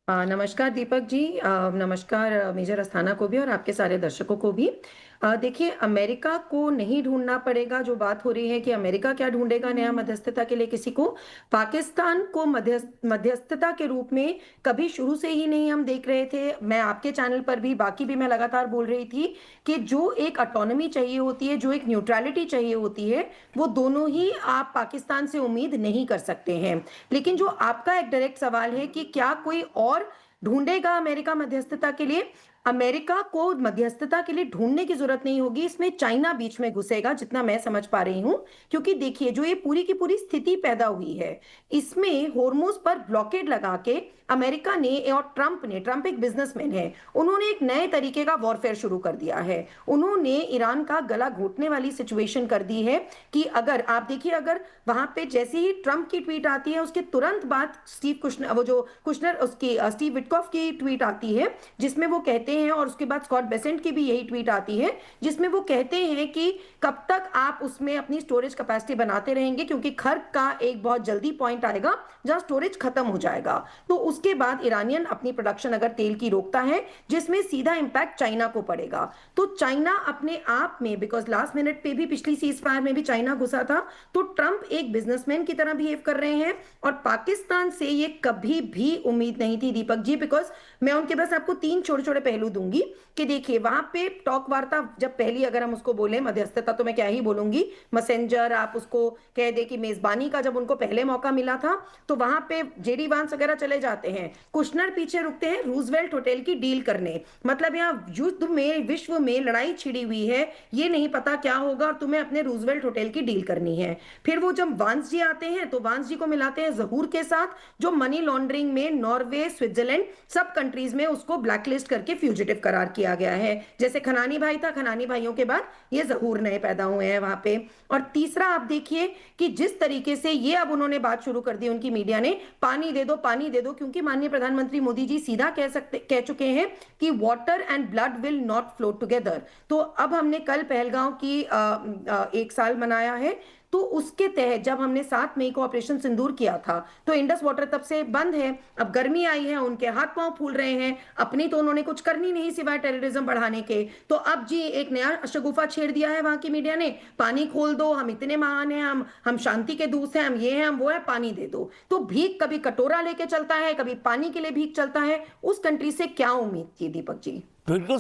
नमस्कार दीपक जी। नमस्कार मेजर अस्थाना को भी और आपके सारे दर्शकों को भी। देखिए, अमेरिका को नहीं ढूंढना पड़ेगा। जो बात हो रही है कि अमेरिका क्या ढूंढेगा नया मध्यस्थता के लिए किसी को, पाकिस्तान को मध्यस्थता के रूप में कभी शुरू से ही नहीं हम देख रहे थे। मैं आपके चैनल पर भी, बाकी भी मैं लगातार बोल रही थी कि जो एक ऑटोनॉमी चाहिए होती है, जो एक न्यूट्रलिटी चाहिए होती है, वो दोनों ही आप पाकिस्तान से उम्मीद नहीं कर सकते हैं। लेकिन जो आपका एक डायरेक्ट सवाल है कि क्या कोई और ढूंढेगा अमेरिका मध्यस्थता के लिए, अमेरिका को मध्यस्थता के लिए ढूंढने की जरूरत नहीं होगी। इसमें चाइना बीच में घुसेगा, जितना मैं समझ पा रही हूं। क्योंकि देखिए, जो ये पूरी की पूरी स्थिति पैदा हुई है, इसमें होर्मुज पर ब्लॉकेड लगा के अमेरिका ने और ट्रंप एक बिजनेसमैन है, उन्होंने एक नए तरीके का वॉरफेयर शुरू कर दिया है। उन्होंने ईरान का गला घोटने वाली सिचुएशन कर दी है कि अगर आप देखिए, अगर वहां पे जैसे ही ट्रंप की ट्वीट आती है, उसके तुरंत बाद स्टीव कुशनर, वो जो कुशनर, उसकी स्टीव विटकॉफ की ट्वीट आती है, जिसमें वो कहते हैं, और उसके बाद स्कॉट बेसेंट की भी यही ट्वीट आती है, जिसमें वो कहते हैं कि कब तक आप उसमें अपनी स्टोरेज कैपेसिटी बनाते रहेंगे, क्योंकि खर्च का एक बहुत जल्दी पॉइंट आएगा जहां स्टोरेज खत्म हो जाएगा। तो उसके बाद ईरानियन अपनी प्रोडक्शन अगर तेल की रोकता है, जिसमें सीधा इंपैक्ट चाइना को पड़ेगा। तो चाइना अपने आप में, बिकॉज लास्ट मिनट पे भी पिछली सीज फायर में भी चाइना घुसा था, तो ट्रंप एक बिजनेसमैन की तरह बिहेव कर रहे हैं। और पाकिस्तान से ये कभी भी उम्मीद नहीं थी दीपक जी, बिकॉज मैं उनके बस आपको तीन छोटे छोटे पहलू दूंगी कि देखिए, वहां पे टॉक वार्ता जब पहली, अगर हम उसको बोले मध्यस्थता, तो मैं क्या ही बोलूंगी, मैसेंजर आप उसको कह दे कि मेजबानी का जब उनको पहले मौका मिला था, तो वहां पे जेडी वांस वगैरह चले जाते हैं, कुशनर पीछे रुकते हैं रूजवेल्ट होटल की डील करने। मतलब यहाँ युद्ध में, विश्व में लड़ाई छिड़ी हुई है, ये नहीं पता क्या होगा, और तुम्हें अपने रूजवेल्ट होटल की डील करनी है। फिर वो जब वांस जी आते हैं, तो वांस जी को मिलाते हैं जहूर के साथ, जो मनी लॉन्ड्रिंग में नॉर्वे, स्विट्जरलैंड, सब कंट्रीज में उसको ब्लैकलिस्ट करके फ्यूजिटिव करार किया गया है। जैसे खनानी भाई था, खनानी भाइयों के बाद ये जहूर नए पैदा हुए हैं वहां पे। और तीसरा आप देखिए कि जिस तरीके से ये अब उन्होंने बात शुरू कर दी, उनकी मीडिया ने, पानी दे दो, पानी दे दो, क्योंकि माननीय प्रधानमंत्री मोदी जी सीधा कह चुके हैं कि water and blood will not flow together. तो अब हमने कल पहलगांव की 1 साल मनाया है, तो उसके तहत जब हमने 7 मई को ऑपरेशन सिंदूर किया था, तो इंडस वाटर तब से बंद है। अब गर्मी आई है, उनके हाथ पांव फूल रहे हैं, अपनी तो उन्होंने कुछ करनी नहीं सिवाय टेररिज्म बढ़ाने के। तो अब जी एक नया शगुफा छेड़ दिया है वहां की मीडिया ने, पानी खोल दो, हम इतने महान हैं, हम शांति के दूत हैं, हम ये हैं, हम वो है, पानी दे दो। तो भीख कभी कटोरा लेके चलता है, कभी पानी के लिए भीख चलता है। उस कंट्री से क्या उम्मीद थी दीपक जी? बिल्कुल